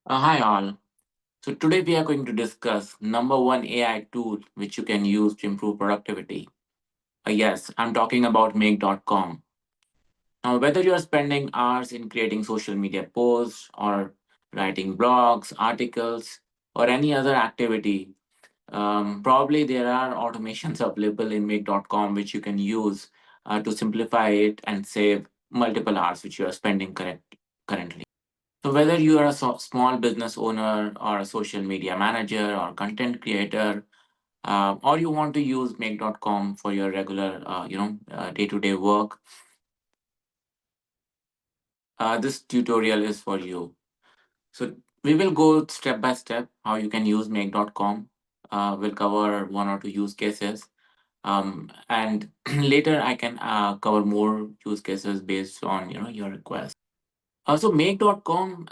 Hi all. So today we are going to discuss number one AI tool which you can use to improve productivity. Yes, I'm talking about Make.com. Now, whether you are spending hours in creating social media posts or writing blogs, articles, or any other activity, probably there are automations available in Make.com which you can use to simplify it and save multiple hours which you are spending currently. So, whether you are a small business owner or a social media manager or content creator, or you want to use Make.com for your regular, day-to-day work, this tutorial is for you. So, we will go step by step how you can use Make.com. We'll cover one or two use cases, and later I can cover more use cases based on your request. So Make.com,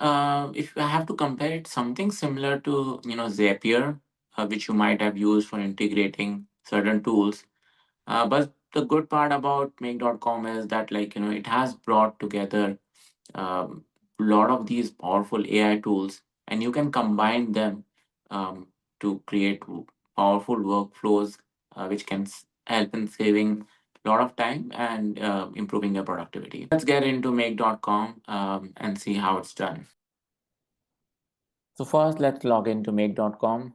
if I have to compare it, something similar to Zapier, which you might have used for integrating certain tools. But the good part about Make.com is that it has brought together a lot of these powerful AI tools, and you can combine them um, to create powerful workflows, which can help in saving a lot of time and improving your productivity. Let's get into Make.com and see how it's done. So first, let's log into Make.com.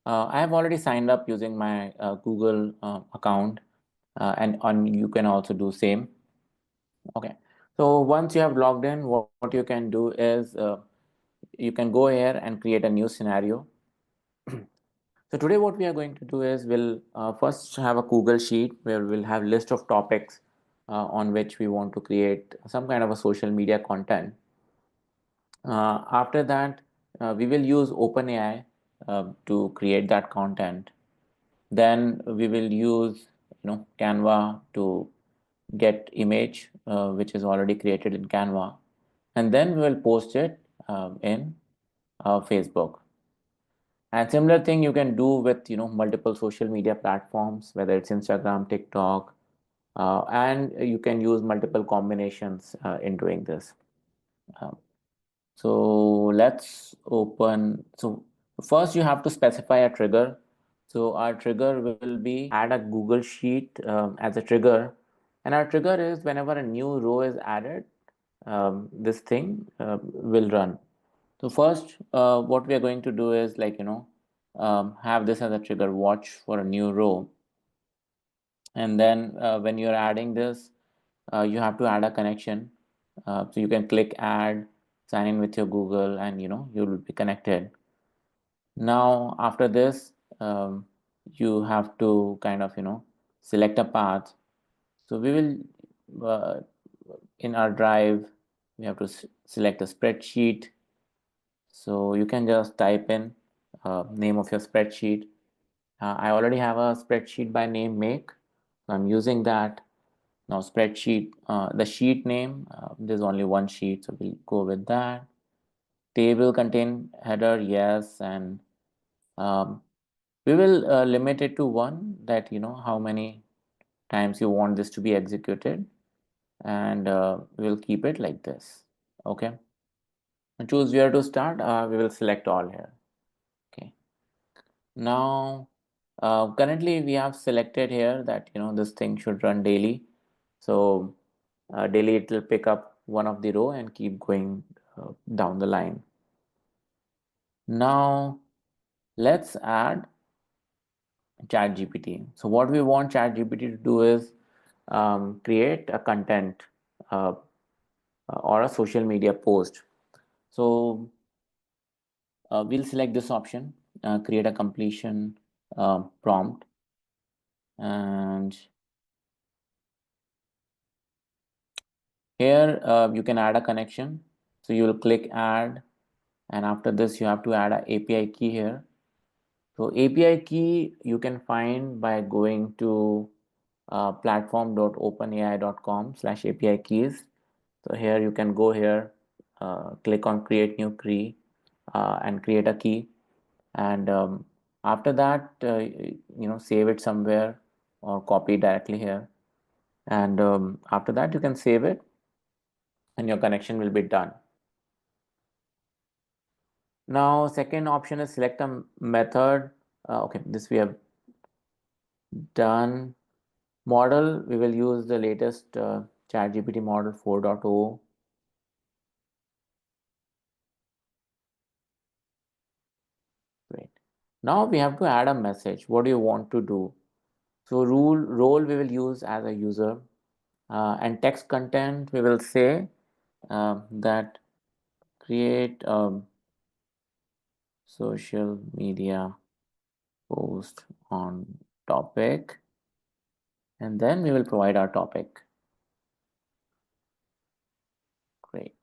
I have already signed up using my Google account, and you can also do same. Okay. So once you have logged in, what you can do is you can go here and create a new scenario. So today what we are going to do is we'll first have a Google sheet where we'll have list of topics on which we want to create some kind of a social media content. After that, we will use OpenAI to create that content. Then we will use Canva to get image which is already created in Canva, and then we will post it in Facebook. And similar thing you can do with multiple social media platforms, whether it's Instagram, TikTok, and you can use multiple combinations in doing this. Um, so let's open. So first you have to specify a trigger. So our trigger will be add a Google Sheet as a trigger, and our trigger is whenever a new row is added, this thing will run. So first, what we are going to do is have this as a trigger, watch for a new row, and then when you're adding this, you have to add a connection. So you can click add, sign in with your Google, and you will be connected. Now after this, you have to kind of select a path. So we will in our drive we have to select a spreadsheet. So you can just type in name of your spreadsheet. I already have a spreadsheet by name Make, so I'm using that. Now spreadsheet, the sheet name, there's only one sheet, so we'll go with that. Table contain header, yes, and um, we will limit it to one, that how many times you want this to be executed, and we'll keep it like this. Okay, and choose where to start. We will select all here. Okay. Now, currently we have selected here that this thing should run daily. So daily it will pick up one of the row and keep going down the line. Now let's add ChatGPT. So what we want ChatGPT to do is create a content uh, or a social media post. So we'll select this option, create a completion prompt, and here you can add a connection. So you will click add, and after this you have to add an API key here. So API key you can find by going to platform.openai.com/API keys. So here you can go here, click on create new key, and create a key, and after that save it somewhere or copy directly here, and after that you can save it and your connection will be done. Now, second option is select a method. Okay, this we have done. Model, we will use the latest ChatGPT model 4.0. Great. Now we have to add a message. What do you want to do? So role we will use as a user, and text content we will say that create a social media post on topic, and then we will provide our topic. Great.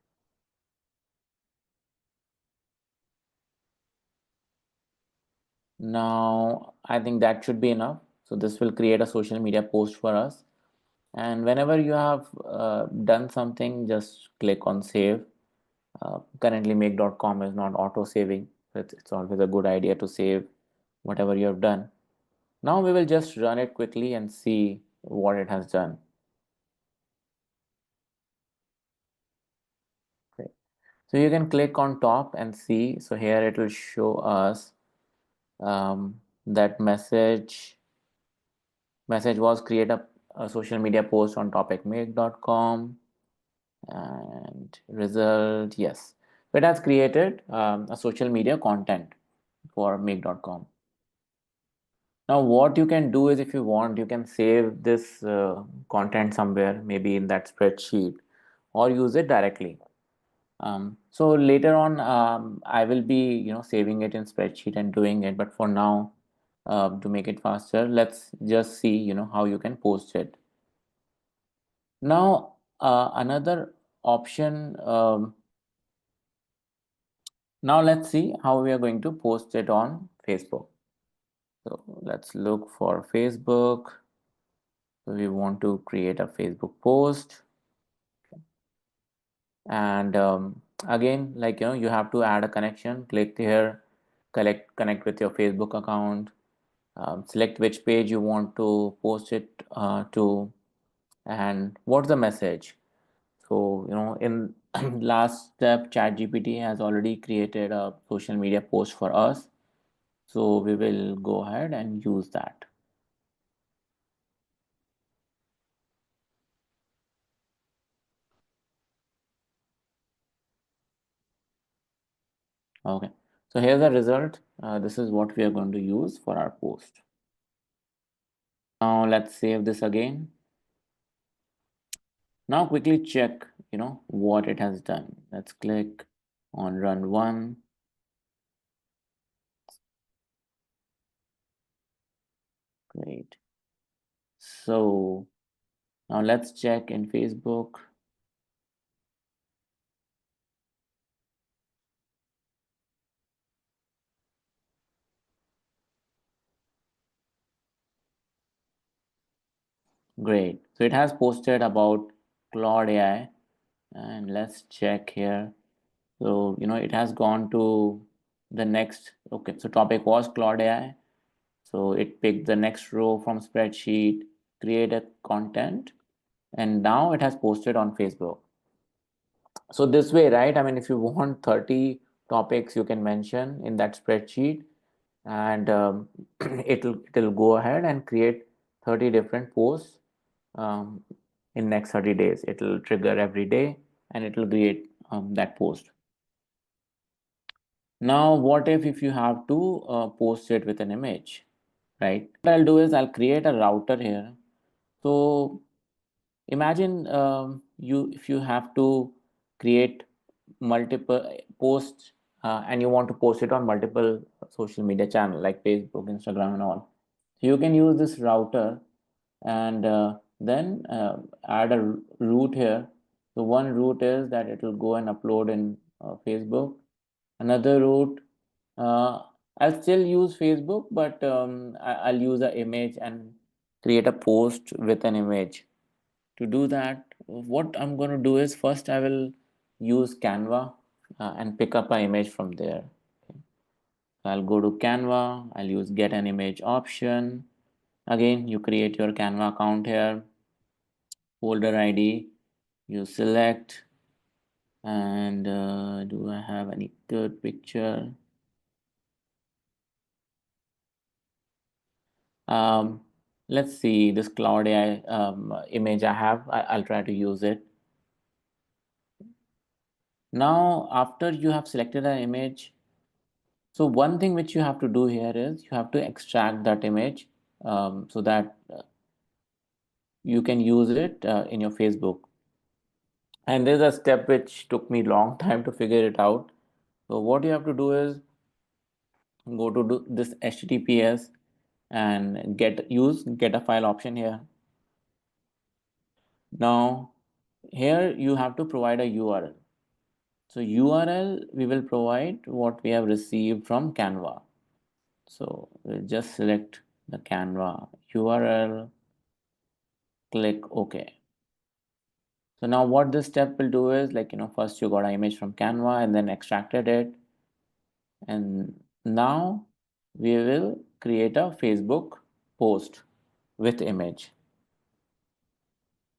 Now I think that should be enough. So this will create a social media post for us. And whenever you have done something, just click on save. Currently, make.com is not auto saving. It's always a good idea to save whatever you have done. Now we will just run it quickly and see what it has done. Okay. So you can click on top and see. So here it will show us that message was create a social media post on topic make.com, and result, yes. So it has created a social media content for make.com. Now what you can do is, if you want, you can save this content somewhere, maybe in that spreadsheet, or use it directly. So later on, I will be, saving it in spreadsheet and doing it. But for now, to make it faster, let's just see, how you can post it. Now, another option. Now let's see how we are going to post it on Facebook. So let's look for Facebook. So we want to create a Facebook post, and again, like you have to add a connection. Click here, connect with your Facebook account. Select which page you want to post it to, and what's the message. So in last step, ChatGPT has already created a social media post for us. So we will go ahead and use that. Okay, so here's the result. This is what we are going to use for our post. Now let's save this again. Now quickly check, what it has done. Let's click on run one. Great. So now let's check in Facebook. Great. So it has posted about Claude AI, and let's check here. So, it has gone to the next. Okay, so topic was Claude AI. So it picked the next row from spreadsheet, created content, and now it has posted on Facebook. So this way, right? I mean, if you want 30 topics, you can mention in that spreadsheet, and it'll go ahead and create 30 different posts um, in next 30 days. It'll trigger every day, and it'll create that post. Now, what if you have to post it with an image, right? What I'll do is I'll create a router here. So imagine if you have to create multiple posts, and you want to post it on multiple social media channel like Facebook, Instagram, and all. So you can use this router, and then add a route here. So one route is that it will go and upload in Facebook. Another route, uh, I'll still use Facebook, but I'll use an image and create a post with an image. To do that, what I'm going to do is, first I will use Canva and pick up an image from there. So I'll go to Canva, I'll use get an image option. Again, you create your Canva account here, folder ID, you select, And do I have any good picture? Um, let's see this Cloud AI image I have. I'll try to use it. Now, after you have selected an image, so one thing which you have to do here is you have to extract that image so that you can use it in your Facebook. And there's a step which took me long time to figure it out. So what you have to do is go to this HTTPS and get a file option here. Now here you have to provide a URL. So URL we will provide what we have received from Canva. So we'll just select the Canva URL, click OK. So now what this step will do is like, first you got an image from Canva and then extracted it. And now we will create a Facebook post with image.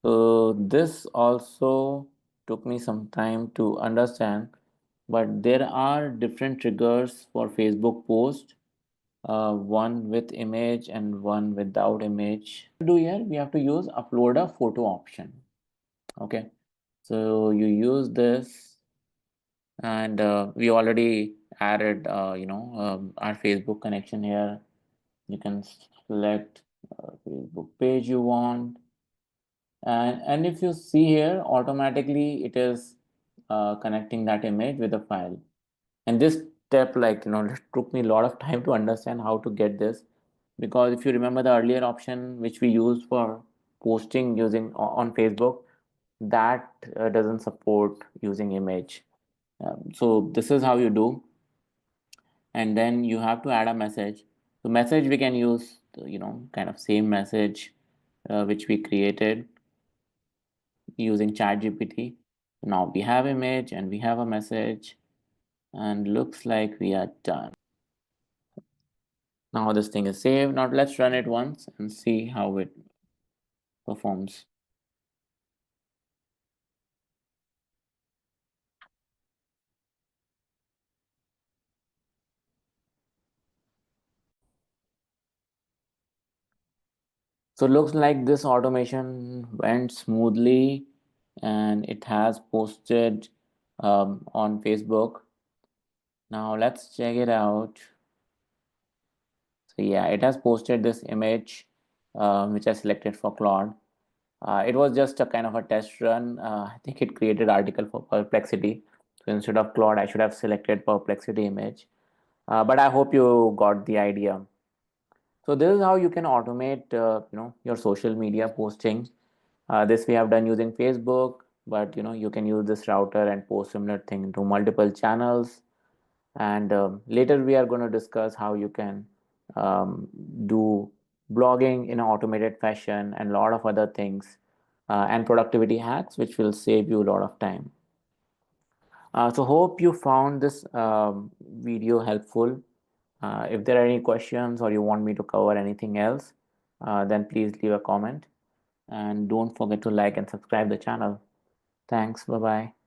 So this also took me some time to understand, but there are different triggers for Facebook post, one with image and one without image. Do here we have to use upload a photo option. Okay, so you use this, and we already added our Facebook connection here. You can select Facebook page you want, and if you see here, automatically it is connecting that image with the file. And this step, like, it took me a lot of time to understand how to get this, because if you remember the earlier option which we used for posting using on Facebook, that doesn't support using image. So this is how you do. And then you have to add a message. The message we can use, kind of same message which we created using ChatGPT. Now we have image and we have a message, and looks like we are done. Now this thing is saved. Now let's run it once and see how it performs. So looks like this automation went smoothly and it has posted on Facebook. Now let's check it out. So yeah, it has posted this image which I selected for Claude. It was just a kind of a test run. I think it created article for Perplexity. So instead of Claude, I should have selected Perplexity image. But I hope you got the idea. So this is how you can automate, your social media posting. This we have done using Facebook, but you can use this router and post similar thing to multiple channels. And later we are going to discuss how you can do blogging in an automated fashion and a lot of other things and productivity hacks which will save you a lot of time. So hope you found this video helpful. If there are any questions or you want me to cover anything else, then please leave a comment, and don't forget to like and subscribe the channel. Thanks. Bye bye.